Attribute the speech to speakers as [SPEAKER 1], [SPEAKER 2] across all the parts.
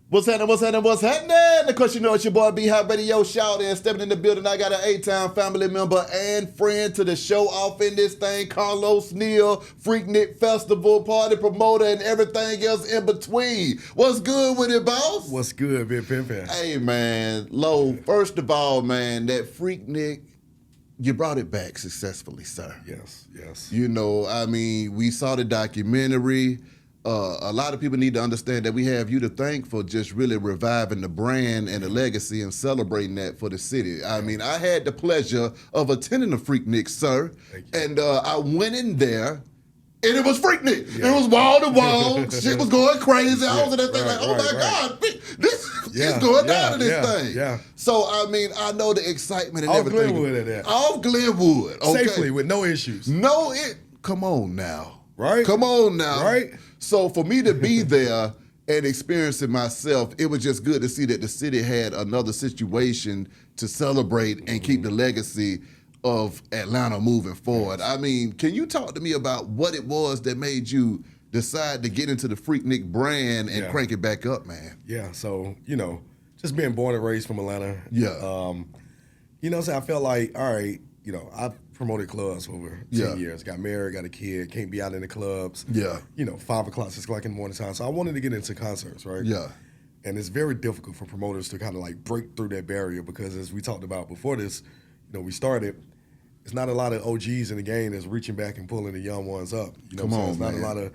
[SPEAKER 1] What's happening? What's happening? What's happening? Of course, you know it's your boy B Hot Radio Shout and stepping in the building. I got an A-Town family member and friend to the show off in this thing, Carlos Neal, Freaknik Festival, party promoter, and everything else in between. What's good with it, boss?
[SPEAKER 2] What's good, Big Pimpin'?
[SPEAKER 1] Hey, man. Lo, first of all, man, that Freaknik, you brought it back successfully, sir.
[SPEAKER 2] Yes.
[SPEAKER 1] You know, I mean, we saw the documentary. A lot of people need to understand that we have you to thank for just really reviving the brand and the legacy and celebrating that for the city. I mean, I had the pleasure of attending the Freaknik, sir, and I went in there, and it was Freaknik. Yeah. It was wall to wall. Shit was going crazy. I was in that thing like, oh my God, this is going down in this thing.
[SPEAKER 2] Yeah.
[SPEAKER 1] So, I mean, I know the excitement and
[SPEAKER 2] Off
[SPEAKER 1] everything.
[SPEAKER 2] Glenwood at that.
[SPEAKER 1] Off Glenwood. Okay.
[SPEAKER 2] Safely, with no issues.
[SPEAKER 1] Come on now.
[SPEAKER 2] Right?
[SPEAKER 1] Come on now.
[SPEAKER 2] Right?
[SPEAKER 1] So for me to be there and experience it myself, it was just good to see that the city had another situation to celebrate and keep the legacy of Atlanta moving forward. I mean, can you talk to me about what it was that made you decide to get into the Freaknik brand and crank it back up, man?
[SPEAKER 2] Yeah, so, you know, just being born and raised from Atlanta.
[SPEAKER 1] Yeah.
[SPEAKER 2] You know, so I felt like, all right, you know, I've promoted clubs for over 10 years. Got married, got a kid, can't be out in the clubs.
[SPEAKER 1] Yeah.
[SPEAKER 2] You know, 5 o'clock, 6 o'clock in the morning time. So I wanted to get into concerts, right?
[SPEAKER 1] Yeah.
[SPEAKER 2] And it's very difficult for promoters to kind of like break through that barrier because as we talked about before this, you know, we started, it's not a lot of OGs in the game that's reaching back and pulling the young ones up. You know
[SPEAKER 1] Come
[SPEAKER 2] what I'm
[SPEAKER 1] on,
[SPEAKER 2] saying? It's not
[SPEAKER 1] man.
[SPEAKER 2] a lot of,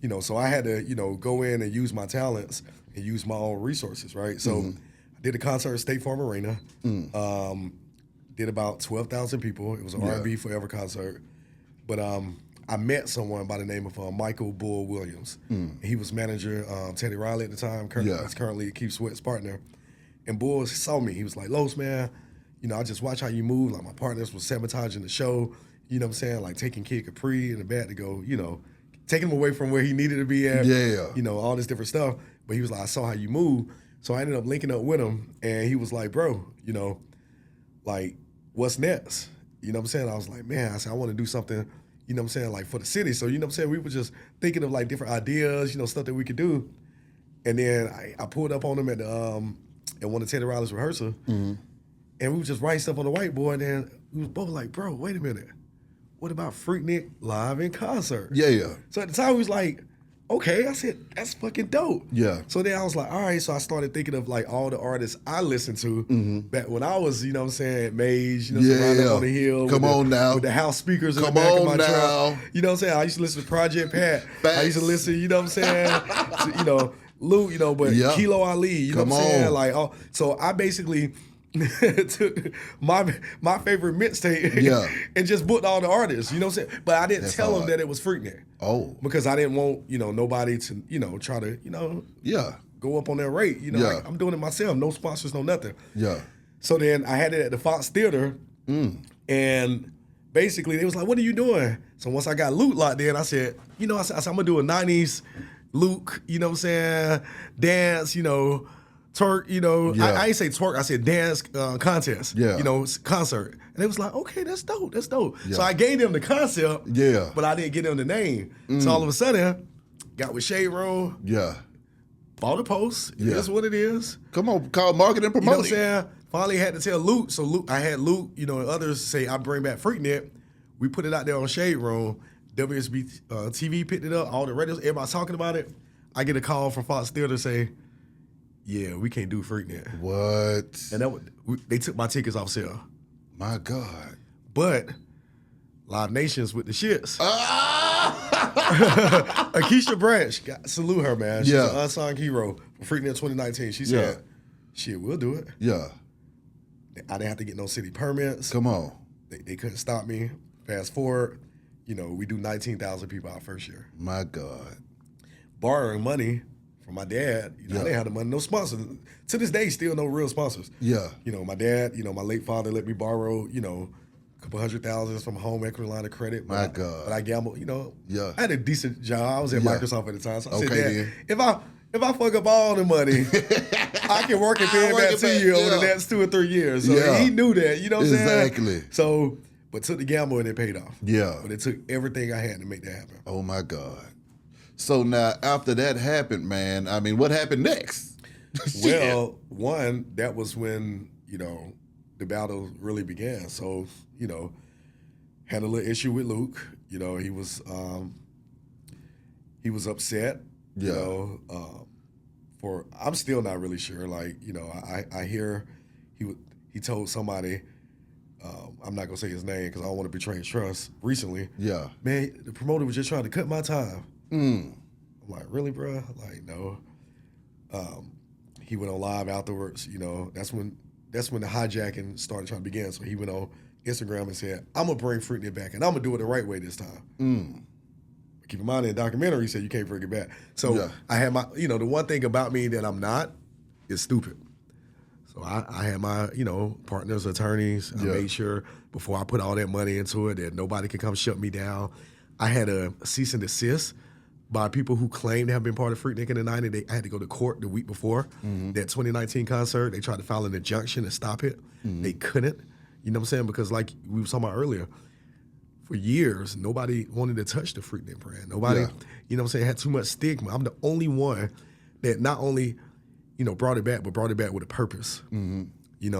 [SPEAKER 2] you know, so I had to, you know, go in and use my talents and use my own resources, right? So I did a concert at State Farm Arena. Did about 12,000 people. It was an R&B Forever concert. But I met someone by the name of Michael Bull Williams. He was manager Teddy Riley at the time. He's currently Keith Sweat's partner. And Bull saw me. He was like, Los, man, you know, I just watch how you move. Like my partners was sabotaging the show. You know what I'm saying? Like taking Kid Capri in the back to go, you know, taking him away from where he needed to be at.
[SPEAKER 1] Yeah.
[SPEAKER 2] You know, all this different stuff. But he was like, I saw how you move. So I ended up linking up with him. And he was like, bro, you know, like, what's next? You know what I'm saying? I was like, man, I said, I want to do something, you know what I'm saying, like for the city. So, you know what I'm saying? We were just thinking of like different ideas, you know, stuff that we could do. And then I pulled up on him at one of Teddy Riley's rehearsal. And we were just writing stuff on the whiteboard. And we was both like, bro, wait a minute. What about Freaknik live in concert?
[SPEAKER 1] Yeah.
[SPEAKER 2] So at the time we was like, okay, I said, that's fucking dope.
[SPEAKER 1] Yeah.
[SPEAKER 2] So then I was like, all right, so I started thinking of like all the artists I listened to back when I was, you know what I'm saying, at Mage, you know, surrounded on the hill.
[SPEAKER 1] Come on now.
[SPEAKER 2] With the house speakers in the
[SPEAKER 1] Come
[SPEAKER 2] back of
[SPEAKER 1] on
[SPEAKER 2] my
[SPEAKER 1] now.
[SPEAKER 2] truck. You know what I'm saying? I used to listen to Project Pat. I used to listen, you know what I'm saying, to, you know, Lou, you know, but Kilo Ali, you know what I'm saying? Like, so I basically took my favorite mixtape and just booked all the artists, you know what I'm saying? But I didn't tell them that it was Freaknik.
[SPEAKER 1] Oh.
[SPEAKER 2] Because I didn't want, you know, nobody to, you know, try to, you know, go up on their rate. You know, like, I'm doing it myself, no sponsors, no nothing.
[SPEAKER 1] Yeah.
[SPEAKER 2] So then I had it at the Fox Theater and basically they was like, what are you doing? So once I got Luke locked in, I said, you know, I said, I'm gonna do a 90s Luke, you know what I'm saying, dance, you know, twerk, you know, I ain't say twerk, I said dance contest, you know, concert. And they was like, okay, that's dope. So I gave them the concept, but I didn't give them the name. So all of a sudden, got with Shade Room, bought a post, that's what it is.
[SPEAKER 1] Come on, call marketing and promoting.
[SPEAKER 2] You know what I'm saying? Finally had to tell Luke, so Luke, I had Luke, you know, and others say, I bring back Freaknik. We put it out there on Shade Room. WSB TV picked it up, all the radios, everybody talking about it. I get a call from Fox Theater say, yeah, we can't do Freaknik.
[SPEAKER 1] What?
[SPEAKER 2] And they took my tickets off sale.
[SPEAKER 1] My God.
[SPEAKER 2] But Live Nation's with the shits.
[SPEAKER 1] Ah!
[SPEAKER 2] Akeisha Branch, salute her, man. She's an unsung hero for Freaknik 2019. She said, shit, we'll do it.
[SPEAKER 1] Yeah.
[SPEAKER 2] I didn't have to get no city permits.
[SPEAKER 1] Come on.
[SPEAKER 2] They couldn't stop me. Fast forward, you know, we do 19,000 people our first year.
[SPEAKER 1] My God.
[SPEAKER 2] Borrowing money from my dad, you know, I didn't have the money, no sponsors. To this day, still no real sponsors.
[SPEAKER 1] Yeah.
[SPEAKER 2] You know, my dad, you know, my late father let me borrow, you know, a couple $100,000 from a home equity line of credit.
[SPEAKER 1] My God.
[SPEAKER 2] But I gambled, you know.
[SPEAKER 1] Yeah.
[SPEAKER 2] I had a decent job. I was at Microsoft at the time. So I said,
[SPEAKER 1] then.
[SPEAKER 2] Dad, if I fuck up all the money, I can work and pay it back to you over the next 2 or 3 years. So he knew that, you know what I'm saying?
[SPEAKER 1] Exactly.
[SPEAKER 2] So, but took the gamble and it paid off.
[SPEAKER 1] Yeah.
[SPEAKER 2] But it took everything I had to make that happen.
[SPEAKER 1] Oh, my God. So now, after that happened, man, I mean, what happened next?
[SPEAKER 2] Well, one, that was when, the battle really began. So, had a little issue with Luke. He was upset.
[SPEAKER 1] Yeah.
[SPEAKER 2] I'm still not really sure. I hear he told somebody, I'm not gonna say his name because I don't want to betray his trust. Recently,
[SPEAKER 1] Yeah.
[SPEAKER 2] man, the promoter was just trying to cut my time. I'm like, really, bro? Like, no. He went on live afterwards. That's when the hijacking started trying to begin. So he went on Instagram and said, "I'm gonna bring Freaknik back, and I'm gonna do it the right way this time." Keep in mind, in the documentary, he said you can't bring it back. So I had my, the one thing about me that I'm not is stupid. So I had my, partners, attorneys. I made sure before I put all that money into it that nobody could come shut me down. I had a cease and desist by people who claimed to have been part of Freaknik in the 90s. I had to go to court the week before that 2019 concert. They tried to file an injunction and stop it. They couldn't. You know what I'm saying? Because like we were talking about earlier, for years, nobody wanted to touch the Freaknik brand. Nobody, you know what I'm saying, had too much stigma. I'm the only one that not only, brought it back, but brought it back with a purpose. I'm an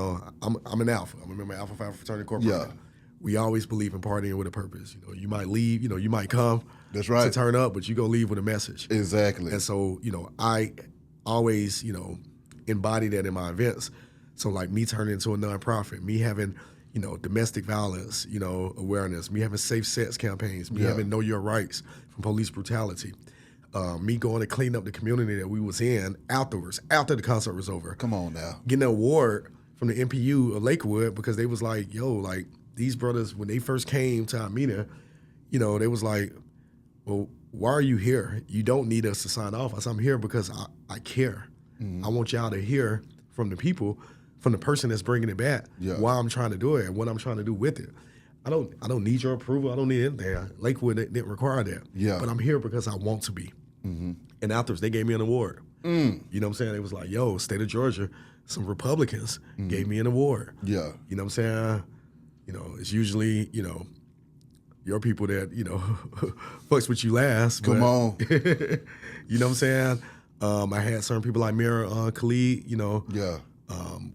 [SPEAKER 2] alpha. I'm a member of Alpha Phi Fraternity Incorporated. We always believe in partying with a purpose. You might leave, you might come
[SPEAKER 1] That's right.
[SPEAKER 2] to turn up, but you go leave with a message.
[SPEAKER 1] Exactly.
[SPEAKER 2] And so, I always, embody that in my events. So like me turning into a nonprofit, me having, domestic violence, awareness, me having safe sex campaigns, me having know your rights from police brutality, me going to clean up the community that we was in afterwards, after the concert was over.
[SPEAKER 1] Come on now.
[SPEAKER 2] Getting an award from the MPU of Lakewood because they was like, yo, like these brothers, when they first came to Armenia, they was like, well, why are you here? You don't need us to sign off. I said, I'm here because I care. I want y'all to hear from the people, from the person that's bringing it back, why I'm trying to do it and what I'm trying to do with it. I don't need your approval. I don't need anything. Lakewood didn't require that.
[SPEAKER 1] Yeah.
[SPEAKER 2] But I'm here because I want to be. And afterwards, they gave me an award. You know what I'm saying? It was like, yo, state of Georgia, some Republicans gave me an award.
[SPEAKER 1] Yeah.
[SPEAKER 2] You know what I'm saying? It's usually, your people that, fucks with you last.
[SPEAKER 1] Come on.
[SPEAKER 2] You know what I'm saying? I had certain people like Mayor Khalid,
[SPEAKER 1] Yeah.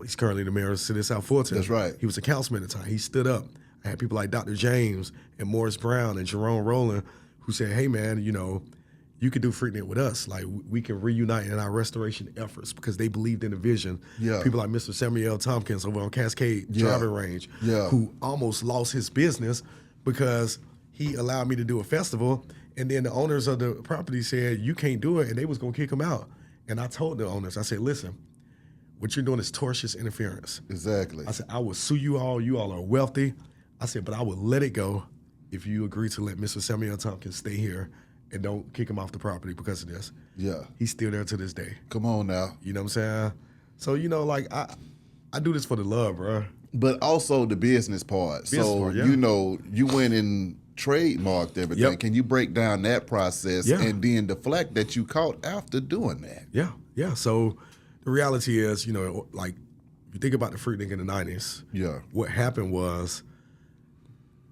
[SPEAKER 2] He's currently the mayor of the city of South Fulton.
[SPEAKER 1] That's right.
[SPEAKER 2] He was a councilman at the time. He stood up. I had people like Dr. James and Morris Brown and Jerome Rowland who said, hey, man, you could do Freaknik with us. Like, we can reunite in our restoration efforts because they believed in the vision.
[SPEAKER 1] Yeah.
[SPEAKER 2] People like Mr. Samuel Tompkins over on Cascade Driving Range, who almost lost his business because he allowed me to do a festival, and then the owners of the property said, you can't do it, and they was going to kick him out. And I told the owners, I said, listen, what you're doing is tortious interference.
[SPEAKER 1] Exactly.
[SPEAKER 2] I said, I will sue you all. You all are wealthy. I said, but I will let it go if you agree to let Mr. Samuel Tompkins stay here and don't kick him off the property because of this.
[SPEAKER 1] Yeah.
[SPEAKER 2] He's still there to this day.
[SPEAKER 1] Come on now.
[SPEAKER 2] You know what I'm saying? So, I do this for the love, bro.
[SPEAKER 1] But also the business part.
[SPEAKER 2] Part, yeah.
[SPEAKER 1] You went and trademarked everything.
[SPEAKER 2] Yep.
[SPEAKER 1] Can you break down that process and then the flack that you caught after doing that?
[SPEAKER 2] Yeah. So the reality is, like, if you think about the Freaknik in the 90s, what happened was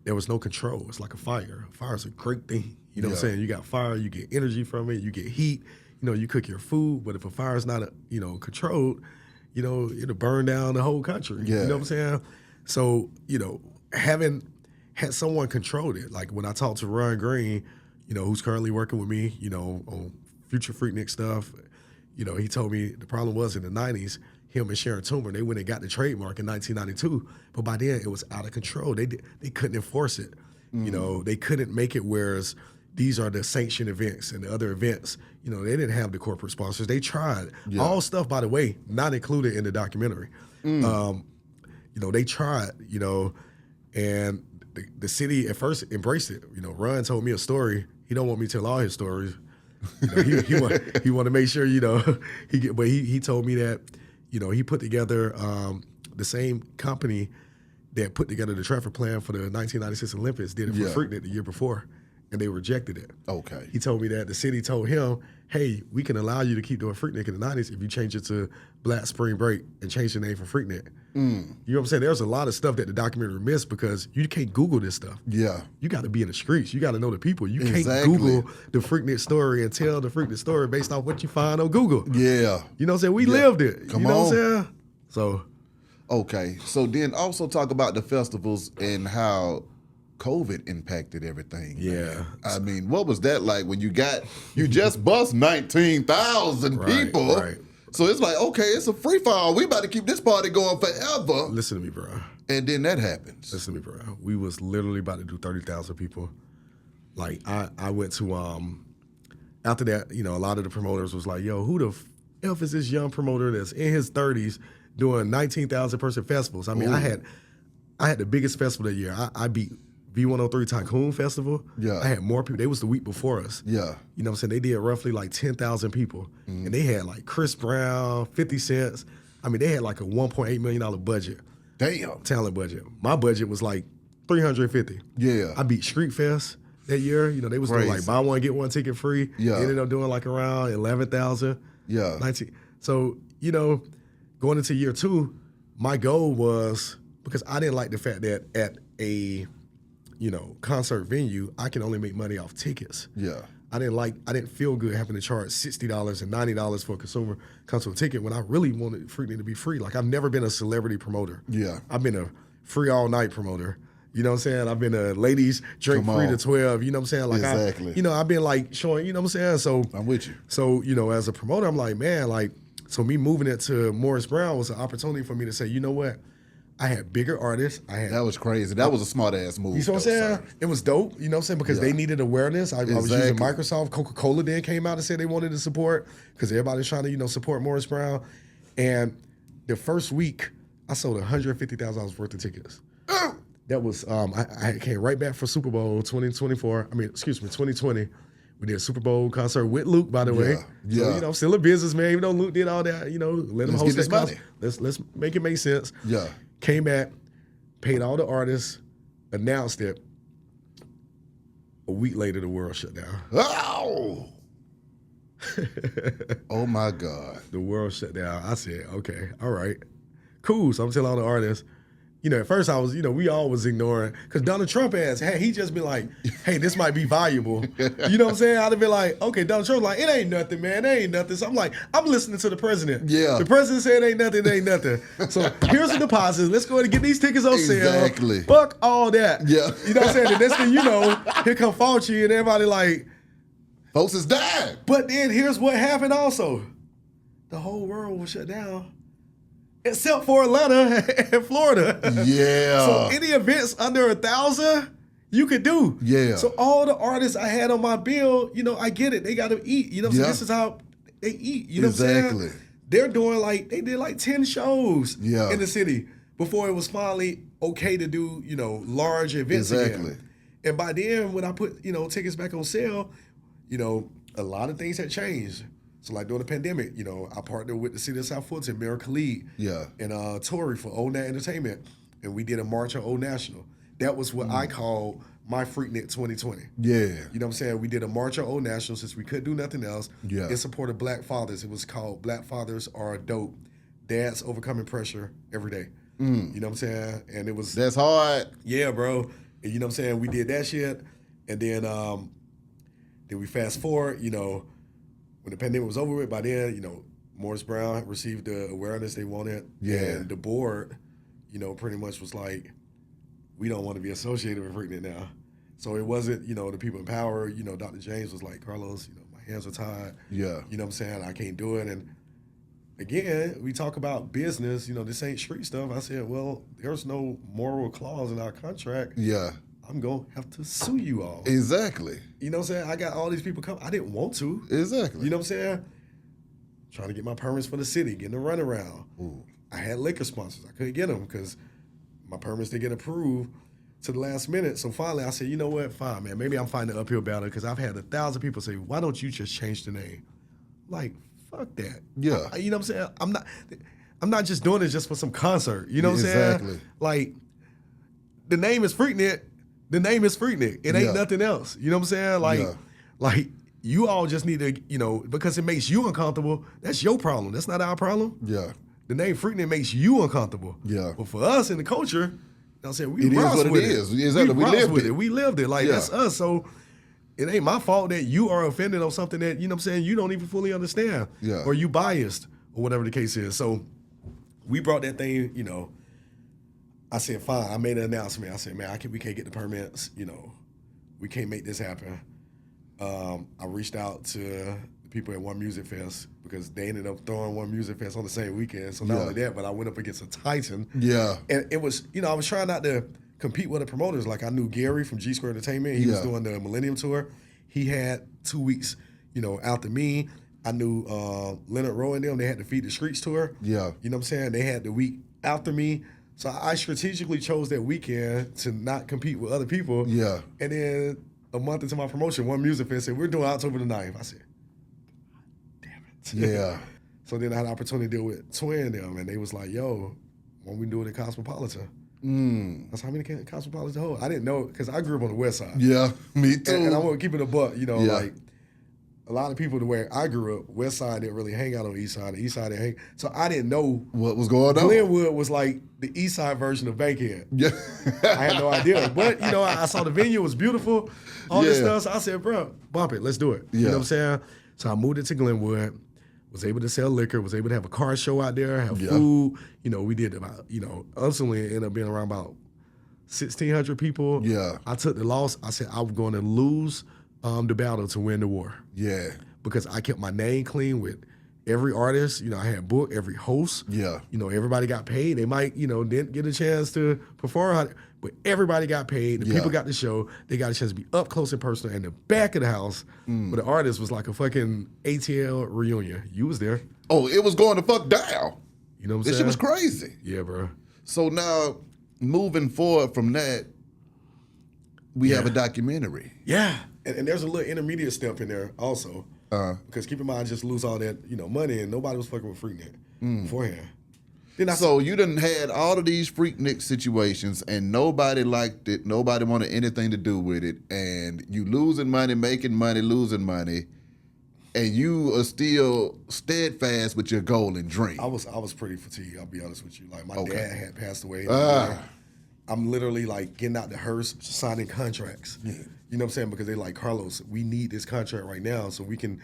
[SPEAKER 2] there was no control. It's like a fire. A fire is a great thing. You know what I'm saying? You got fire, you get energy from it, you get heat. You cook your food, but if a fire is not, controlled, it'll burn down the whole country.
[SPEAKER 1] Yeah.
[SPEAKER 2] You know what I'm saying? So, having had someone control it, like when I talked to Ron Green, who's currently working with me, on future Freaknik stuff, he told me the problem was in the 90s, him and Sharon Toomer, they went and got the trademark in 1992, but by then it was out of control. They couldn't enforce it. They couldn't make it whereas these are the sanctioned events and the other events, they didn't have the corporate sponsors. They tried. All stuff, by the way, not included in the documentary. They tried, and the city at first embraced it. Ron told me a story. He don't want me to tell all his stories. He want to make sure, he told me that, he put together the same company that put together the traffic plan for the 1996 Olympics did it for Freaknik the year before. and they rejected it.
[SPEAKER 1] Okay.
[SPEAKER 2] He told me that the city told him, hey, we can allow you to keep doing Freaknik in the 90s if you change it to Black Spring Break and change the name from Freaknik. You know what I'm saying? There's a lot of stuff that the documentary missed because you can't Google this stuff.
[SPEAKER 1] Yeah.
[SPEAKER 2] You got to be in the streets. You got to know the people. You can't
[SPEAKER 1] Exactly.
[SPEAKER 2] Google the Freaknik story and tell the Freaknik story based off what you find on Google.
[SPEAKER 1] Yeah.
[SPEAKER 2] You know what I'm saying? We lived it.
[SPEAKER 1] Come
[SPEAKER 2] you know
[SPEAKER 1] on.
[SPEAKER 2] what I'm saying? So.
[SPEAKER 1] Okay. So then also talk about the festivals and how COVID impacted everything.
[SPEAKER 2] Yeah.
[SPEAKER 1] Man. I mean, what was that like when you just bust 19,000 people?
[SPEAKER 2] Right.
[SPEAKER 1] So it's like, okay, it's a free fall. We about to keep this party going forever.
[SPEAKER 2] Listen to me, bro.
[SPEAKER 1] And then that happens.
[SPEAKER 2] Listen to me, bro. We was literally about to do 30,000 people. Like I went to after that, you know, a lot of the promoters was like, yo, who the F is this young promoter that's in his 30s doing 19,000 person festivals? I mean, I had the biggest festival that year. I beat V103 Tycoon Festival.
[SPEAKER 1] Yeah.
[SPEAKER 2] I had more people. They was the week before us.
[SPEAKER 1] Yeah.
[SPEAKER 2] You know what I'm saying? They did roughly like 10,000 people. And they had like Chris Brown, 50 Cent. I mean, they had like a $1.8 million budget.
[SPEAKER 1] Damn.
[SPEAKER 2] Talent budget. My budget was like 350.
[SPEAKER 1] Yeah.
[SPEAKER 2] I beat Street Fest that year. You know, they was doing like
[SPEAKER 1] Crazy.
[SPEAKER 2] buy one, get one ticket free.
[SPEAKER 1] Yeah.
[SPEAKER 2] They ended up doing like around 11,000.
[SPEAKER 1] Yeah.
[SPEAKER 2] 19. So, you know, going into year 2, my goal was, because I didn't like the fact that at a, you know, concert venue, I can only make money off tickets.
[SPEAKER 1] Yeah.
[SPEAKER 2] I didn't feel good having to charge $60 and $90 for a consumer concert ticket when I really wanted Freaknik to be free. Like, I've never been a celebrity promoter.
[SPEAKER 1] Yeah.
[SPEAKER 2] I've been a free all night promoter. You know what I'm saying? I've been a ladies drink
[SPEAKER 1] Come
[SPEAKER 2] free
[SPEAKER 1] on.
[SPEAKER 2] to 12. You know what I'm saying? Like,
[SPEAKER 1] Exactly.
[SPEAKER 2] I've been like showing, you know what I'm saying? So
[SPEAKER 1] I'm with you.
[SPEAKER 2] So, you know, as a promoter, I'm like, man, like, so me moving it to Morris Brown was an opportunity for me to say, you know what? I had bigger artists.
[SPEAKER 1] That was crazy. That was a smart ass move.
[SPEAKER 2] You see what I'm saying? It was dope, you know what I'm saying? Because they needed awareness. I was using
[SPEAKER 1] Exactly.
[SPEAKER 2] Microsoft. Coca-Cola then came out and said they wanted to support because everybody's trying to, you know, support Morris Brown. And the first week, I sold $150,000 worth of tickets. That was, I came right back for Super Bowl 2020. We did a Super Bowl concert with Luke, by the way.
[SPEAKER 1] Yeah.
[SPEAKER 2] So, you know, I'm still a businessman, even though Luke did all that, you know, let him
[SPEAKER 1] Let's
[SPEAKER 2] host
[SPEAKER 1] get this
[SPEAKER 2] that concert.
[SPEAKER 1] money.
[SPEAKER 2] Let's make it make sense.
[SPEAKER 1] Yeah.
[SPEAKER 2] Came back, paid all the artists, announced it. A week later, the world shut down.
[SPEAKER 1] Oh! Oh my God.
[SPEAKER 2] The world shut down. I said, okay, all right, cool. So I'm telling all the artists, you know, at first I was, you know, we all was ignoring, because Donald Trump asked, hey, he just been like, hey, this might be valuable. You know what I'm saying? I'd have been like, okay, Donald Trump like, it ain't nothing, man, it ain't nothing. So I'm like, I'm listening to the president.
[SPEAKER 1] Yeah.
[SPEAKER 2] The president said it ain't nothing, it ain't nothing. So here's the deposit. Let's go ahead and get these tickets on sale.
[SPEAKER 1] Exactly.
[SPEAKER 2] Fuck all that.
[SPEAKER 1] Yeah.
[SPEAKER 2] You know what I'm saying? The next thing you know, here come Fauci and everybody like,
[SPEAKER 1] Folks is dying.
[SPEAKER 2] but then here's what happened also. The whole world was shut down. Except for Atlanta and Florida.
[SPEAKER 1] Yeah.
[SPEAKER 2] So any events under 1,000, you could do.
[SPEAKER 1] Yeah.
[SPEAKER 2] So all the artists I had on my bill, you know, I get it. They got to eat. You know what I'm saying? This is how they eat. You know what I'm
[SPEAKER 1] Exactly.
[SPEAKER 2] saying? They're doing they did like 10 shows
[SPEAKER 1] Yeah.
[SPEAKER 2] in the city before it was finally okay to do, you know, large events
[SPEAKER 1] Exactly.
[SPEAKER 2] again. And by then, when I put, you know, tickets back on sale, you know, a lot of things had changed. So like during the pandemic, you know, I partnered with the city of South Fulton, Mayor Khalid,
[SPEAKER 1] Yeah.
[SPEAKER 2] and Tory for Old Nat Entertainment, and we did a march on Old National. That was what I called my Freaknik 2020.
[SPEAKER 1] Yeah.
[SPEAKER 2] You know what I'm saying? We did a march on Old National since we couldn't do nothing else.
[SPEAKER 1] Yeah.
[SPEAKER 2] In support of Black fathers. It was called Black Fathers Are Dope. Dads Overcoming Pressure Every Day. You know what I'm saying? And it was
[SPEAKER 1] That's hard.
[SPEAKER 2] yeah, bro. And you know what I'm saying? We did that shit. And then we fast forward, you know, when the pandemic was over with, by then, you know, Morris Brown received the awareness they wanted.
[SPEAKER 1] Yeah.
[SPEAKER 2] And the board, you know, pretty much was like, we don't want to be associated with Freaknik now. So it wasn't, you know, the people in power, you know, Dr. James was like, Carlos, you know, my hands are tied.
[SPEAKER 1] Yeah.
[SPEAKER 2] You know what I'm saying? I can't do it. And again, we talk about business, you know, this ain't street stuff. I said, well, there's no moral clause in our contract.
[SPEAKER 1] Yeah.
[SPEAKER 2] I'm going to have to sue you all.
[SPEAKER 1] Exactly.
[SPEAKER 2] You know what I'm saying? I got all these people come. I didn't want to.
[SPEAKER 1] Exactly.
[SPEAKER 2] You know what I'm saying? Trying to get my permits for the city, getting a runaround.
[SPEAKER 1] Ooh.
[SPEAKER 2] I had liquor sponsors. I couldn't get them because my permits didn't get approved to the last minute. So finally I said, you know what? Fine, man. Maybe I'm fighting an uphill battle because I've had 1,000 people say, why don't you just change the name? Like, fuck that.
[SPEAKER 1] Yeah.
[SPEAKER 2] You know what I'm saying? I'm not just doing it just for some concert. You know what I'm saying?
[SPEAKER 1] Exactly.
[SPEAKER 2] Like, the name is Freaknik. The name is Freaknik. It ain't
[SPEAKER 1] Yeah.
[SPEAKER 2] nothing else. You know what I'm saying? Like you all just need to, because it makes you uncomfortable. That's your problem. That's not our problem.
[SPEAKER 1] Yeah.
[SPEAKER 2] The name Freaknik makes you uncomfortable.
[SPEAKER 1] Yeah.
[SPEAKER 2] But for us in the culture, you know what I'm saying, we
[SPEAKER 1] It is
[SPEAKER 2] rocks
[SPEAKER 1] what it
[SPEAKER 2] with
[SPEAKER 1] is. Exactly. We
[SPEAKER 2] rocks
[SPEAKER 1] lived
[SPEAKER 2] with
[SPEAKER 1] it.
[SPEAKER 2] We lived it. Like,
[SPEAKER 1] Yeah.
[SPEAKER 2] that's us. So it ain't my fault that you are offended on something that, you know what I'm saying, you don't even fully understand.
[SPEAKER 1] Yeah.
[SPEAKER 2] Or you biased or whatever the case is. So we brought that thing, I said, fine. I made an announcement. I said, man, we can't get the permits. We can't make this happen. I reached out to the people at One Music Fest because they ended up throwing One Music Fest on the same weekend. So not
[SPEAKER 1] Yeah.
[SPEAKER 2] only that, but I went up against a titan.
[SPEAKER 1] Yeah.
[SPEAKER 2] And it was, I was trying not to compete with the promoters. Like, I knew Gary from G Square Entertainment. He was
[SPEAKER 1] Yeah.
[SPEAKER 2] doing the Millennium Tour. He had 2 weeks, after me. I knew Leonard Rowe and them. They had the Feed the Streets tour.
[SPEAKER 1] Yeah.
[SPEAKER 2] You know what I'm saying? They had the week after me. So I strategically chose that weekend to not compete with other people.
[SPEAKER 1] Yeah.
[SPEAKER 2] And then a month into my promotion, One Music Fest said, we're doing October the 9th. I said, damn it.
[SPEAKER 1] Yeah.
[SPEAKER 2] So then I had an opportunity to deal with Twin and them, and they was like, yo, why don't we do it at Cosmopolitan? That's how many Cosmopolitan hold. I didn't know, because I grew up on the west side.
[SPEAKER 1] Yeah. Me too.
[SPEAKER 2] And I want to keep it a buck,
[SPEAKER 1] Yeah.
[SPEAKER 2] like a lot of people to where I grew up, west side didn't really hang out on the east side. The east side didn't hang. So I didn't know
[SPEAKER 1] What was going on?
[SPEAKER 2] Glenwood was like the east side version of Bankhead.
[SPEAKER 1] Yeah.
[SPEAKER 2] I had no idea. But, I saw the venue was beautiful, all this
[SPEAKER 1] Yeah.
[SPEAKER 2] stuff. So I said, bro, bump it. Let's do it. You
[SPEAKER 1] Yeah.
[SPEAKER 2] know what I'm saying? So I moved it to Glenwood, was able to sell liquor, was able to have a car show out there, have
[SPEAKER 1] Yeah.
[SPEAKER 2] food. We did about, ultimately it ended up being around about 1,600 people.
[SPEAKER 1] Yeah.
[SPEAKER 2] I took the loss. I said I was going to lose the battle to win the war.
[SPEAKER 1] Yeah.
[SPEAKER 2] Because I kept my name clean with every artist. I had booked every host.
[SPEAKER 1] Yeah.
[SPEAKER 2] Everybody got paid. They might, didn't get a chance to perform, but everybody got paid. The
[SPEAKER 1] Yeah.
[SPEAKER 2] people got the show. They got a chance to be up close and personal. And the back of the house, where the artist was like a fucking ATL reunion. You was there.
[SPEAKER 1] Oh, it was going to fuck down.
[SPEAKER 2] You know what I'm
[SPEAKER 1] This
[SPEAKER 2] saying?
[SPEAKER 1] shit was crazy.
[SPEAKER 2] Yeah, bro.
[SPEAKER 1] So now, moving forward from that, we have a documentary.
[SPEAKER 2] Yeah. And there's a little intermediate step in there also. Because keep in mind, just lose all that, money, and nobody was fucking with Freaknik beforehand. Then
[SPEAKER 1] So you done had all of these Freaknik situations, and nobody liked it. Nobody wanted anything to do with it, and you losing money, making money, losing money, and you are still steadfast with your goal and dream.
[SPEAKER 2] I was pretty fatigued, I'll be honest with you. Like, my
[SPEAKER 1] Okay.
[SPEAKER 2] dad had passed away.
[SPEAKER 1] Ah.
[SPEAKER 2] I'm literally like getting out the hearse, signing contracts. You know what I'm saying? Because they like, Carlos, we need this contract right now so we can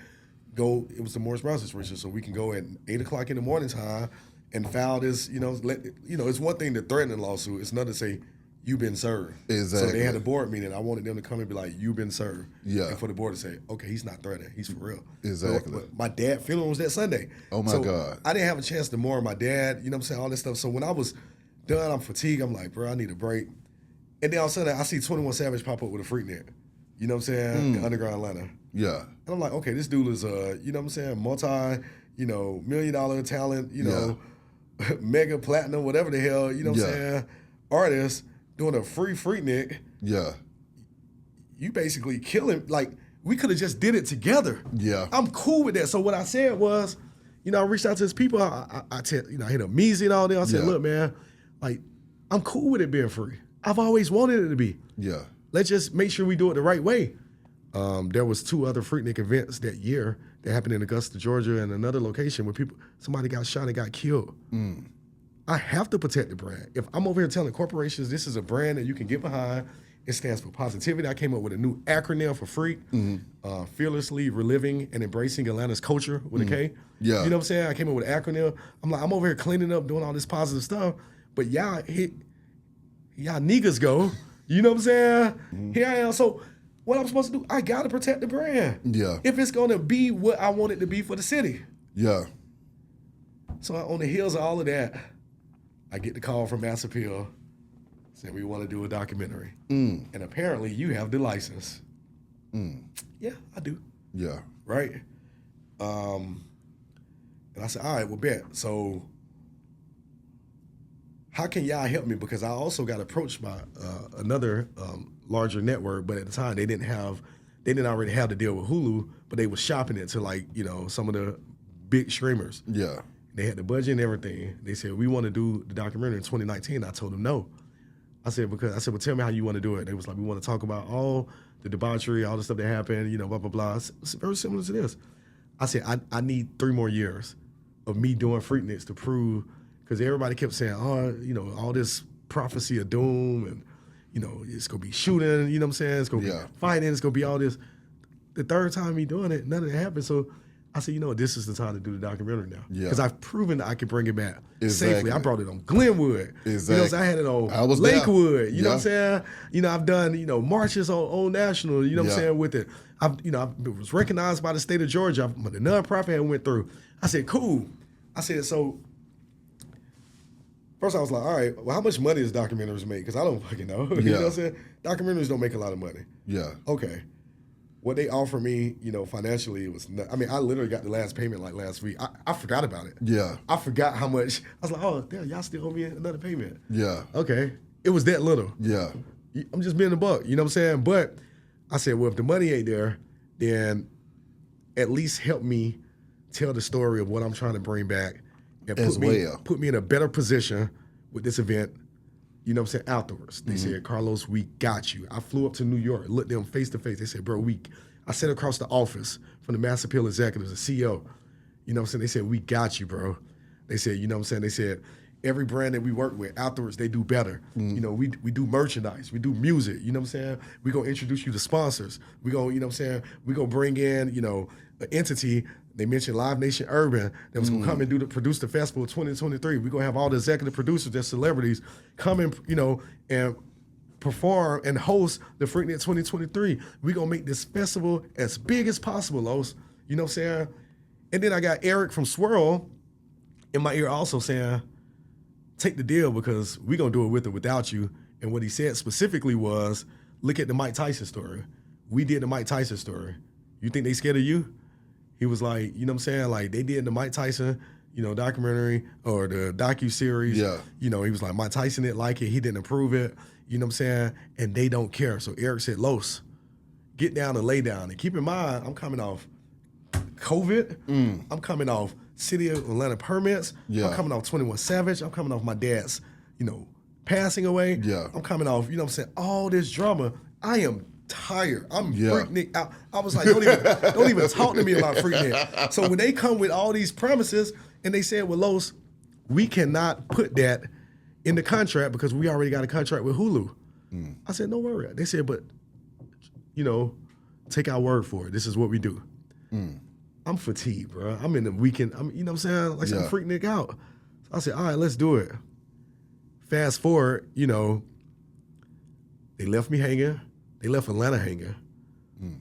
[SPEAKER 2] go. It was the Morris Brown situation, so we can go at 8 o'clock in the morning time and file this. It's one thing to threaten a lawsuit. It's another to say you've been served.
[SPEAKER 1] Exactly.
[SPEAKER 2] So they had a board meeting. I wanted them to come and be like, you've been served.
[SPEAKER 1] Yeah.
[SPEAKER 2] And for the board to say, okay, he's not threatening. He's for real.
[SPEAKER 1] Exactly.
[SPEAKER 2] But my dad's funeral was that Sunday.
[SPEAKER 1] Oh, my God.
[SPEAKER 2] I didn't have a chance to mourn my dad. You know what I'm saying? All this stuff. So when I was done, I'm fatigued. I'm like, bro, I need a break. And then all of a sudden, I see 21 Savage pop up with a Freaknik. You know what I'm saying? The Underground Atlanta.
[SPEAKER 1] Yeah.
[SPEAKER 2] And I'm like, okay, this dude is you know what I'm saying, multi-million-dollar talent, mega platinum, whatever the hell, you know what I'm saying, artist doing a free Freaknik.
[SPEAKER 1] Yeah.
[SPEAKER 2] You basically kill him. Like, we could have just did it together.
[SPEAKER 1] Yeah.
[SPEAKER 2] I'm cool with that. So what I said was, I reached out to his people. I hit up Meezy and all that. I said,
[SPEAKER 1] Yeah.
[SPEAKER 2] look, man, like, I'm cool with it being free. I've always wanted it to be.
[SPEAKER 1] Yeah.
[SPEAKER 2] Let's just make sure we do it the right way. There was 2 other Freaknik events that year that happened in Augusta, Georgia, and another location where somebody got shot and got killed. I have to protect the brand. If I'm over here telling corporations this is a brand that you can get behind, it stands for positivity. I came up with a new acronym for Freak, fearlessly reliving and embracing Atlanta's culture with a K.
[SPEAKER 1] Yeah.
[SPEAKER 2] You know what I'm saying? I came up with an acronym. I'm like, I'm over here cleaning up, doing all this positive stuff, but y'all niggas go. You know what I'm saying? Here I am. So what I'm supposed to do, I got to protect the brand.
[SPEAKER 1] Yeah.
[SPEAKER 2] If it's going to be what I want it to be for the city.
[SPEAKER 1] Yeah.
[SPEAKER 2] So on the heels of all of that, I get the call from Mass Appeal saying we want to do a documentary. And apparently you have the license. Yeah, I do.
[SPEAKER 1] Yeah.
[SPEAKER 2] Right? And I said, all right, well, bet. So how can y'all help me? Because I also got approached by another larger network, but at the time they didn't already have the deal with Hulu, but they were shopping it to some of the big streamers.
[SPEAKER 1] Yeah.
[SPEAKER 2] They had the budget and everything. They said, we want to do the documentary in 2019. I told them no. I said, well, tell me how you want to do it. They was like, we want to talk about all the debauchery, all the stuff that happened, you know, blah, blah, blah. It's very similar to this. I said, I need 3 more years of me doing Freakniks to prove, because everybody kept saying, oh, you know, all this prophecy of doom and, you know, it's going to be shooting, you know what I'm saying? It's going to be fighting, it's going to be all this. The third time me doing it, none of it happened. So I said, you know what, this is the time to do the documentary now. Because I've proven that I can bring it back safely. I brought it on Glenwood. You know, so I had it on Lakewood. You know what I'm saying? You know, I've done, you know, marches on national, you know what I'm saying, with it. I was recognized by the state of Georgia. The nonprofit I went through. I said, cool. I said, so first I was like, all right, well, how much money does documentaries make? Because I don't fucking know. You know what I'm saying? Documentaries don't make a lot of money. Yeah. Okay. What they offer me, you know, financially was, I mean, I literally got the last payment like last week. I forgot about it. Yeah. I forgot how much. I was like, oh, damn, y'all still owe me another payment. Yeah. Okay. It was that little. Yeah. I'm just being a buck, you know what I'm saying? But I said, well, if the money ain't there, then at least help me tell the story of what I'm trying to bring back and put me in a better position with this event. You know what I'm saying? Afterwards, they said, Carlos, we got you. I flew up to New York, looked them face to face. They said, bro, I sat across the office from the Mass Appeal executives, the CEO. You know what I'm saying? They said, we got you, bro. They said, you know what I'm saying? They said, every brand that we work with, afterwards, they do better. You know, we do merchandise, we do music, you know what I'm saying? We gonna introduce you to sponsors. We gonna, you know what I'm saying? We gonna bring in, you know, an entity. They mentioned Live Nation Urban that was gonna come and produce the festival 2023. We're gonna have all the executive producers, they're celebrities, come and, you know, and perform and host the Freaknik 2023. We're gonna make this festival as big as possible, Los. You know what I'm saying? And then I got Eric from Swirl in my ear also saying, take the deal because we're gonna do it with or without you. And what he said specifically was, look at the Mike Tyson story. We did the Mike Tyson story. You think they scared of you? He was like, you know what I'm saying? Like, they did the Mike Tyson, you know, documentary or the docu-series. Yeah. You know, he was like, Mike Tyson didn't like it. He didn't approve it. You know what I'm saying? And they don't care. So Eric said, Los, get down and lay down. And keep in mind, I'm coming off COVID. I'm coming off City of Atlanta permits. I'm coming off 21 Savage. I'm coming off my dad's, you know, passing away. I'm coming off, you know what I'm saying, all this drama. I am tired. I'm Freaknik out. I was like, don't even talk to me about Freaknik. So when they come with all these promises and they said, well, Los, we cannot put that in the contract because we already got a contract with Hulu. I said, no worry. They said, but, you know, take our word for it. This is what we do. I'm fatigued, bro. I'm in the weekend. You know what I'm saying? Like, I'm Freaknik out. So I said, all right, let's do it. Fast forward, you know, they left me hanging. They left Atlanta hanging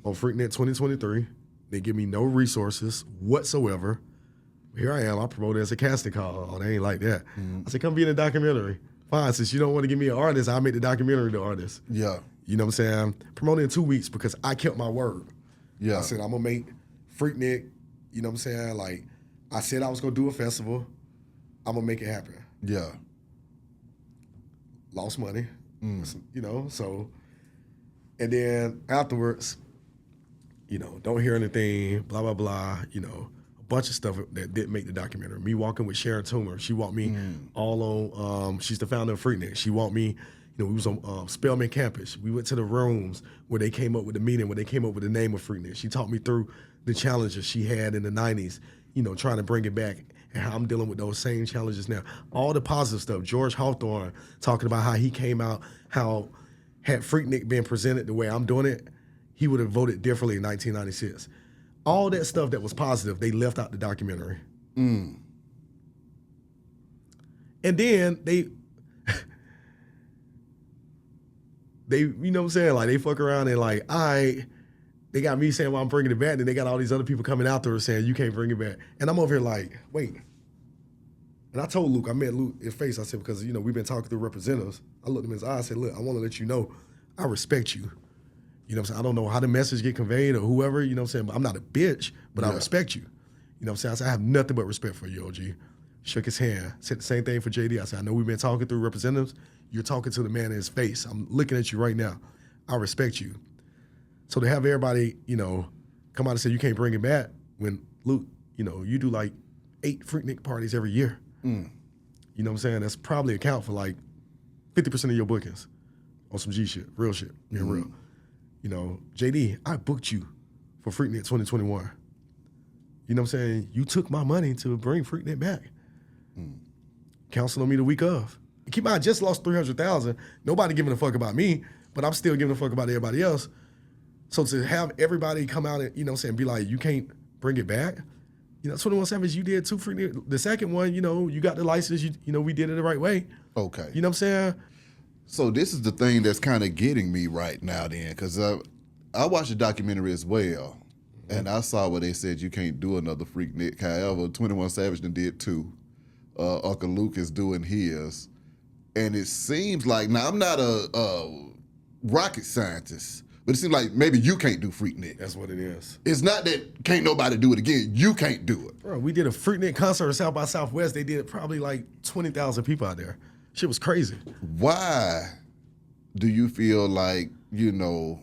[SPEAKER 2] on Freaknik 2023. They give me no resources whatsoever. Here I am. I promote it as a casting call. Oh, they ain't like that. I said, come be in the documentary. Fine, since you don't want to give me an artist, I'll make the documentary the artist. Yeah. You know what I'm saying? Promoting in 2 weeks because I kept my word. Yeah. I said, I'm going to make Freaknik, you know what I'm saying? Like, I said I was going to do a festival. I'm going to make it happen. Yeah. Lost money, you know, so. And then afterwards, you know, don't hear anything, blah, blah, blah, you know, a bunch of stuff that didn't make the documentary. Me walking with Sharon Toomer. She walked me all on, she's the founder of Freaknik. She walked me, you know, we was on Spelman campus. We went to the rooms where they came up with the meeting, where they came up with the name of Freaknik. She taught me through the challenges she had in the 90s, you know, trying to bring it back and how I'm dealing with those same challenges now. All the positive stuff. George Hawthorne talking about how he came out, how had Freaknik been presented the way I'm doing it, he would have voted differently in 1996. All that stuff that was positive, they left out the documentary. And then they, you know what I'm saying? Like, they fuck around and like, they got me saying, well, I'm bringing it back. Then they got all these other people coming out there saying, you can't bring it back. And I'm over here like, wait. And I told Luke, I met Luke in face, I said, because, you know, we've been talking through representatives. I looked him in his eyes, I said, look, I want to let you know, I respect you. You know what I'm saying? I don't know how the message get conveyed or whoever, you know what I'm saying? But I'm not a bitch, but I respect you. You know what I'm saying? I said, I have nothing but respect for you, OG. Shook his hand. Said the same thing for JD. I said, I know we've been talking through representatives. You're talking to the man in his face. I'm looking at you right now. I respect you. So to have everybody, you know, come out and say you can't bring it back when, Luke, you know, you do like 8 Freaknik parties every year. You know what I'm saying? That's probably account for like 50% of your bookings. on some G shit, real shit, being real. You know, JD, I booked you for Freaknik 2021. You know what I'm saying? You took my money to bring Freaknik back. Counseling on me the week of. Keep in mind, I just lost $300,000. Nobody giving a fuck about me, but I'm still giving a fuck about everybody else. So to have everybody come out and, you know what I'm saying, be like, you can't bring it back. You know, 21 Savage, you did 2 Freaknik. The second one, you know, you got the license, you know, we did it the right way.
[SPEAKER 1] Okay.
[SPEAKER 2] You know what I'm saying?
[SPEAKER 1] So this is the thing that's kind of getting me right now then, because I watched the documentary as well, and I saw where they said you can't do another Freaknik. However, 21 Savage done did 2. Uncle Luke is doing his. And it seems like, now I'm not a rocket scientist, but it seems like maybe you can't do Freaknik.
[SPEAKER 2] That's what it is.
[SPEAKER 1] It's not that can't nobody do it again. You can't do it.
[SPEAKER 2] Bro, we did a Freaknik concert at South by Southwest. They did probably like 20,000 people out there. Shit was crazy.
[SPEAKER 1] Why do you feel like, you know,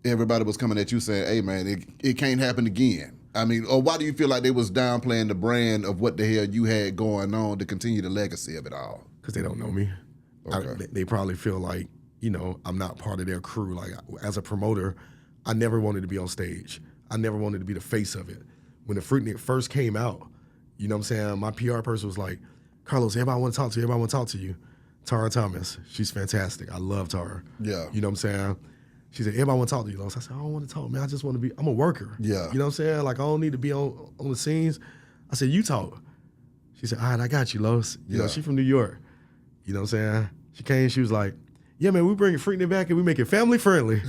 [SPEAKER 1] everybody was coming at you saying, hey, man, it can't happen again? I mean, or why do you feel like they was downplaying the brand of what the hell you had going on to continue the legacy of it all?
[SPEAKER 2] Because they don't know me.
[SPEAKER 1] Okay.
[SPEAKER 2] They probably feel like, you know, I'm not part of their crew. Like, as a promoter, I never wanted to be on stage. I never wanted to be the face of it. When the Freaknik first came out, you know what I'm saying, my PR person was like, Carlos, everybody want to talk to you. Everybody want to talk to you. Tara Thomas, she's fantastic. I love Tara.
[SPEAKER 1] Yeah.
[SPEAKER 2] You know what I'm saying? She said, everybody want to talk to you, Los. I said, I don't want to talk, man. I just want to be, I'm a worker.
[SPEAKER 1] Yeah.
[SPEAKER 2] You know what I'm saying? Like, I don't need to be on the scenes. I said, you talk. She said, all right, I got you, Los. You know, she from New York. You know what I'm saying? She came, she was like, yeah, man, we bring Freaknik back and we make it family friendly.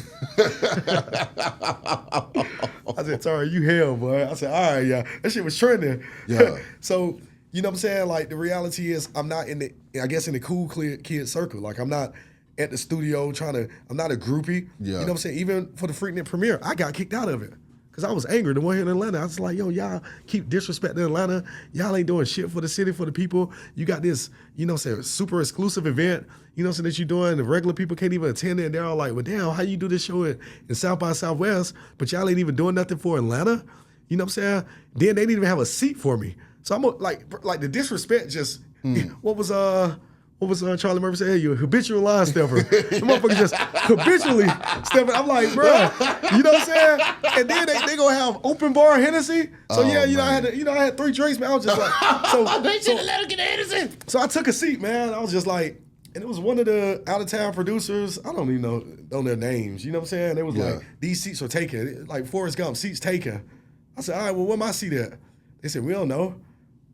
[SPEAKER 2] I said, Tara, you hell, boy. I said, all right, yeah. That shit was trending.
[SPEAKER 1] Yeah.
[SPEAKER 2] So, you know what I'm saying? Like, the reality is I'm not in the, I guess, in the cool kid circle. Like, I'm not at the studio I'm not a groupie.
[SPEAKER 1] Yeah.
[SPEAKER 2] You know what I'm saying? Even for the Freaknik premiere, I got kicked out of it. Because I was angry. The one here in Atlanta, I was like, yo, y'all keep disrespecting Atlanta. Y'all ain't doing shit for the city, for the people. You got this, you know what I'm saying, super exclusive event, you know what I'm saying, that you're doing. The regular people can't even attend it. And they're all like, well, damn, how you do this show in South by Southwest, but y'all ain't even doing nothing for Atlanta? You know what I'm saying? Then they didn't even have a seat for me. So I'm like the disrespect just, what was Charlie Murphy said? Hey, you a habitual line stepper. The motherfucker just habitually stepping. I'm like, bro, you know what I'm saying? And then they gonna have open bar Hennessy. So yeah, you know, I had 3 drinks, man. I was just like, they should have let her get Hennessy. So I took a seat, man. I was just like, and it was one of the out of town producers. I don't even know their names. You know what I'm saying? They was like, these seats are taken. Like Forrest Gump, seats taken. I said, all right, well, where my seat at? They said, we don't know.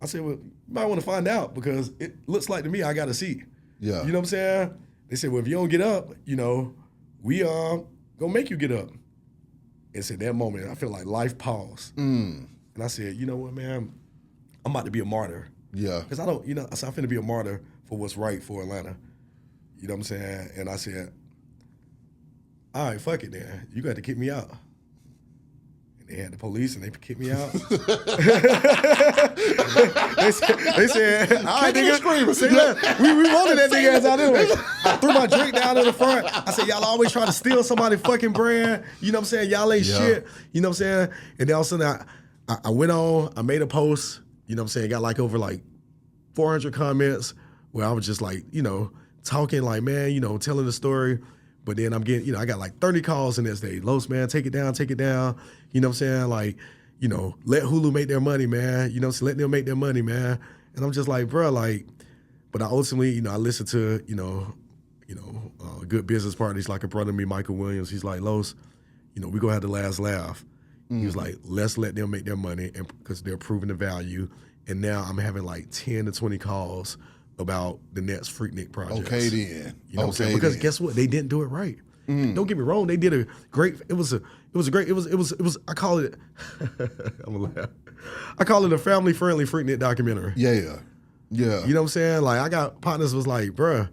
[SPEAKER 2] I said, well, you might want to find out because it looks like to me I got a seat.
[SPEAKER 1] Yeah.
[SPEAKER 2] You know what I'm saying? They said, well, if you don't get up, you know, we gonna make you get up. And at that moment, I feel like life paused. And I said, you know what, man? I'm about to be a martyr.
[SPEAKER 1] Yeah.
[SPEAKER 2] Because I don't, you know, I said, I'm finna be a martyr for what's right for Atlanta. You know what I'm saying? And I said, all right, fuck it then. You got to kick me out. They had the police and they kicked me out. they said, all right, nigga. Say, we wanted that nigga ass out anyway. I threw my drink down in the front. I said, y'all always try to steal somebody's fucking brand. You know what I'm saying? Y'all ain't shit. You know what I'm saying? And then all of a sudden I went on, I made a post, you know what I'm saying? Got like over like 400 comments where I was just like, you know, talking like, man, you know, telling the story. But then I'm getting, you know, I got like 30 calls in this day. Los, man, take it down. You know what I'm saying? Like, you know, let Hulu make their money, man. You know, so let them make their money, man. And I'm just like, bro, like, but I ultimately, you know, I listened to, good business partners like a brother of me, Michael Williams. He's like, Los, you know, we gonna have the last laugh. He was like, let's let them make their money and because they're proving the value. And now I'm having like 10 to 20 calls about the next Freaknik project.
[SPEAKER 1] Okay then.
[SPEAKER 2] You know what I'm saying? Because guess what? They didn't do it right. Don't get me wrong. They did a great. It was great. I call it. I'm gonna laugh. I call it a family friendly Freaknik documentary.
[SPEAKER 1] Yeah.
[SPEAKER 2] You know what I'm saying? Like I got partners was like, bruh,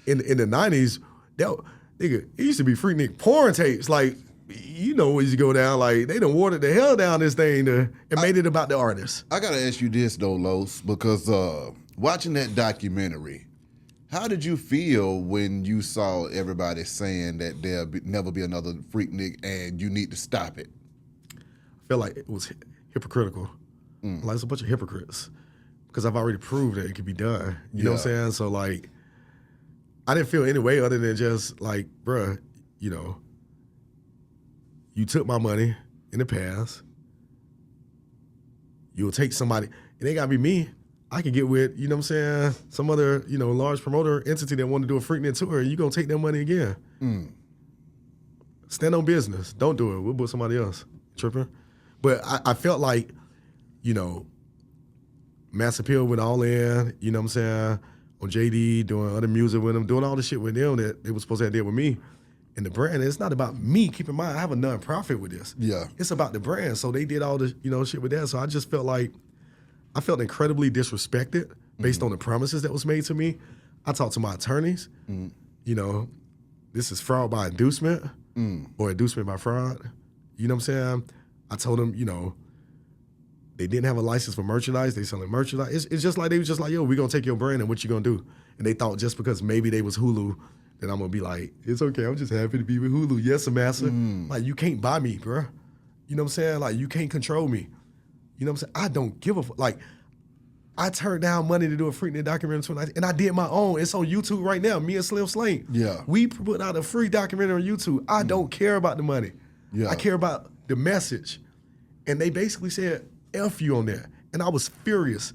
[SPEAKER 2] in the 90s, nigga, it used to be Freaknik porn tapes. Like, you know, when you go down, like they done watered the hell down this thing and made it about the artist.
[SPEAKER 1] I gotta ask you this though, Los, because watching that documentary, how did you feel when you saw everybody saying that there'll never be another Freaknik and you need to stop it?
[SPEAKER 2] I feel like it was hypocritical. Like it's a bunch of hypocrites because I've already proved that it could be done. You know what I'm saying? So like, I didn't feel any way other than just like, bruh, you know, you took my money in the past. You'll take somebody. It ain't got to be me. I can get with, you know what I'm saying, some other, you know, large promoter entity that want to do a Freaknik tour. You going to take that money again. Stand on business. Don't do it. We'll book somebody else. Tripping. But I felt like, you know, Mass Appeal went all in, you know what I'm saying, on JD, doing other music with them, doing all the shit with them that they were supposed to have did with me. And the brand, it's not about me. Keep in mind, I have a nonprofit with this.
[SPEAKER 1] Yeah.
[SPEAKER 2] It's about the brand. So they did all the, you know, shit with that. So I just felt like, I felt incredibly disrespected based on the promises that was made to me. I talked to my attorneys. You know, this is fraud by inducement or inducement by fraud. You know what I'm saying? I told them, you know, they didn't have a license for merchandise. They selling merchandise. It's just like, they was just like, yo, we going to take your brand and what you going to do? And they thought just because maybe they was Hulu, that I'm going to be like, it's okay. I'm just happy to be with Hulu. Yes, massa. Like, you can't buy me, bro. You know what I'm saying? Like, you can't control me. You know what I'm saying? I don't give a fuck. Like, I turned down money to do a Freaknik documentary in 2019, and I did my own. It's on YouTube right now, me and Slim Slang.
[SPEAKER 1] Yeah.
[SPEAKER 2] We put out a free documentary on YouTube. I don't care about the money.
[SPEAKER 1] Yeah.
[SPEAKER 2] I care about the message. And they basically said, F you on that. And I was furious.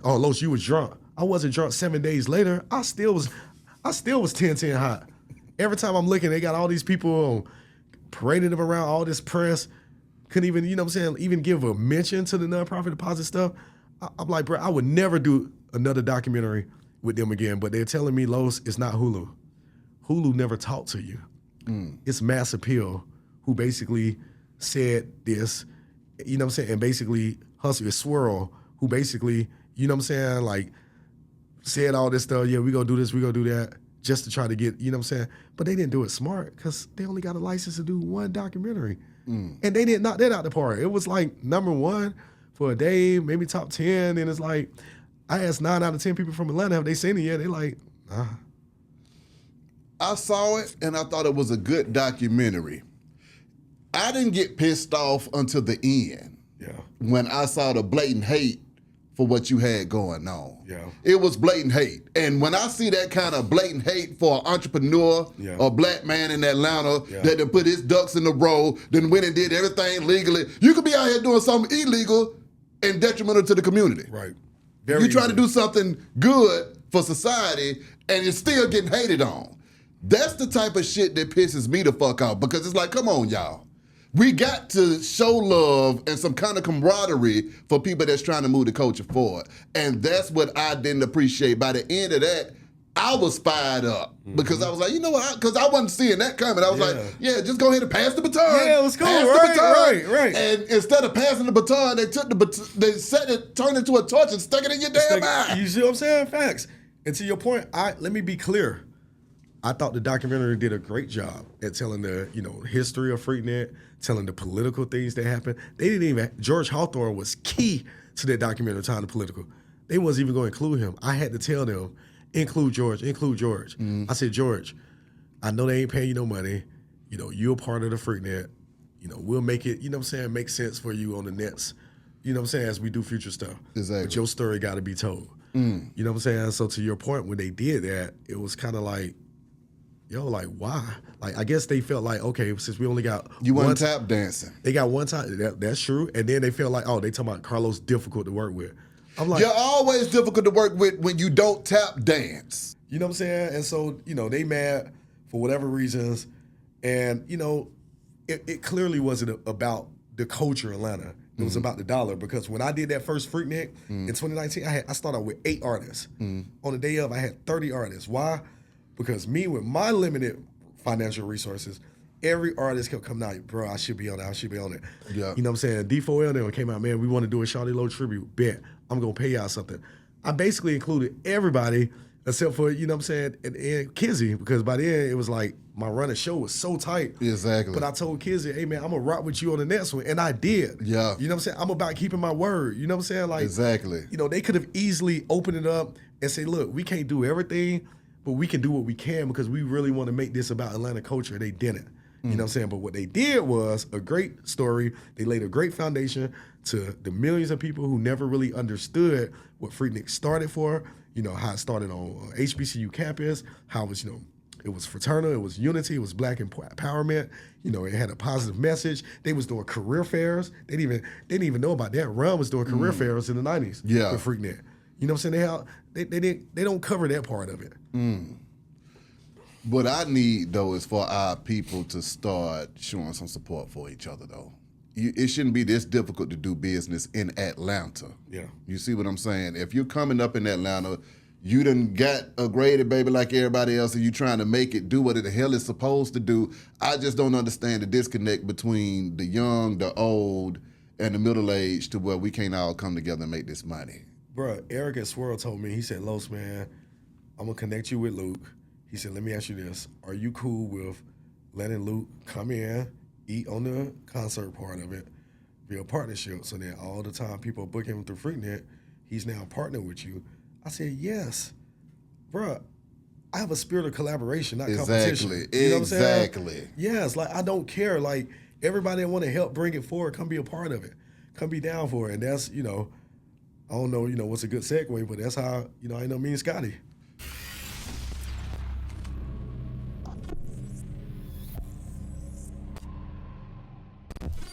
[SPEAKER 2] Oh, Los, you was drunk. I wasn't drunk 7 days later. I still was 10-10 hot. Every time I'm looking, they got all these people parading them around, all this press. Couldn't even, you know what I'm saying, even give a mention to the nonprofit deposit stuff. I'm like, bro, I would never do another documentary with them again. But they're telling me, Los, it's not Hulu. Hulu never talked to you. It's Mass Appeal who basically said this, you know what I'm saying, and basically Hustle is Swirl, who basically, you know what I'm saying, like, said all this stuff, yeah, we gonna do this, we gonna do that, just to try to get, you know what I'm saying? But they didn't do it smart because they only got a license to do one documentary. And they didn't knock that out the park. It was like #1 for a day, maybe top 10, and it's like, I asked 9 out of 10 people from Atlanta, have they seen it yet? They like, nah.
[SPEAKER 1] I saw it and I thought it was a good documentary. I didn't get pissed off until the end.
[SPEAKER 2] Yeah.
[SPEAKER 1] When I saw the blatant hate for what you had going on.
[SPEAKER 2] Yeah.
[SPEAKER 1] It was blatant hate. And when I see that kind of blatant hate for an entrepreneur, a black man in Atlanta that done put his ducks in a row, then went and did everything legally, you could be out here doing something illegal and detrimental to the community.
[SPEAKER 2] Right.
[SPEAKER 1] You're trying to do something good for society and you're still getting hated on. That's the type of shit that pisses me the fuck off because it's like, come on, y'all. We got to show love and some kind of camaraderie for people that's trying to move the culture forward. And that's what I didn't appreciate. By the end of that, I was fired up because I was like, you know what? Because I wasn't seeing that coming. I was like, yeah, just go ahead and pass the baton.
[SPEAKER 2] Yeah, it was cool. Right.
[SPEAKER 1] And instead of passing the baton, they took the baton, they set it, turned it into a torch and stuck it in your damn eye.
[SPEAKER 2] You see what I'm saying? Facts. And to your point, let me be clear. I thought the documentary did a great job at telling the, you know, history of Freaknik, telling the political things that happened. They didn't even, George Hawthorne was key to that documentary, Time to Political. They wasn't even going to include him. I had to tell them, include George. I said, George, I know they ain't paying you no money. You know, you're a part of the Freaknik. You know, we'll make it, you know what I'm saying, make sense for you on the nets. You know what I'm saying, as we do future stuff.
[SPEAKER 1] Exactly.
[SPEAKER 2] But your story got to be told. You know what I'm saying? So to your point, when they did that, it was kind of like, yo, like, why? Like, I guess they felt like, okay, since we only got
[SPEAKER 1] one tap dancing.
[SPEAKER 2] They got one time. That's true. And then they felt like, oh, they talking about Carlos difficult to work with. I'm like,
[SPEAKER 1] you're always difficult to work with when you don't tap dance.
[SPEAKER 2] You know what I'm saying? And so, you know, they mad for whatever reasons. And, you know, it clearly wasn't about the culture in Atlanta. It was about the dollar because when I did that first Freaknik in 2019, I started with 8 artists. On the day of, I had 30 artists. Why? Because me, with my limited financial resources, every artist kept coming out, bro, I should be on it.
[SPEAKER 1] Yeah.
[SPEAKER 2] You know what I'm saying? D4L then came out, man, we want to do a Shawty Low tribute. Bet. I'm going to pay y'all something. I basically included everybody except for, you know what I'm saying, and Kizzy, because by then it was like my running show was so tight.
[SPEAKER 1] Exactly.
[SPEAKER 2] But I told Kizzy, hey, man, I'm going to rock with you on the next one. And I did.
[SPEAKER 1] Yeah.
[SPEAKER 2] You know what I'm saying? I'm about keeping my word. You know what I'm saying? Like,
[SPEAKER 1] exactly.
[SPEAKER 2] You know, they could have easily opened it up and say, look, we can't do everything, but we can do what we can because we really want to make this about Atlanta culture. They didn't. You know what I'm saying? But what they did was a great story. They laid a great foundation to the millions of people who never really understood what Freaknik started for, you know, how it started on HBCU campus, how it was, you know, it was fraternal, it was unity, it was black empowerment. You know, it had a positive message. They was doing career fairs. They didn't even know about that. Ron was doing career fairs in the 90s with Freaknik. You know what I'm saying? They don't cover that part of it.
[SPEAKER 1] What I need, though, is for our people to start showing some support for each other, though. It shouldn't be this difficult to do business in Atlanta.
[SPEAKER 2] Yeah.
[SPEAKER 1] You see what I'm saying? If you're coming up in Atlanta, you done got a graded baby like everybody else, and you trying to make it do what it the hell it's supposed to do. I just don't understand the disconnect between the young, the old, and the middle age to where we can't all come together and make this money.
[SPEAKER 2] Bruh, Eric at Swirl told me, he said, Los, man, I'm going to connect you with Luke. He said, let me ask you this. Are you cool with letting Luke come in, eat on the concert part of it, be a partnership, so that all the time people are booking him through Freaknik, he's now partnered with you? I said, yes. Bruh, I have a spirit of collaboration, not competition. You know what I'm saying? Yes, like I don't care. Like everybody that want to help bring it forward, come be a part of it. Come be down for it. And that's, you know, I don't know, you know, what's a good segue, but that's how, you know, I know me and Scotty.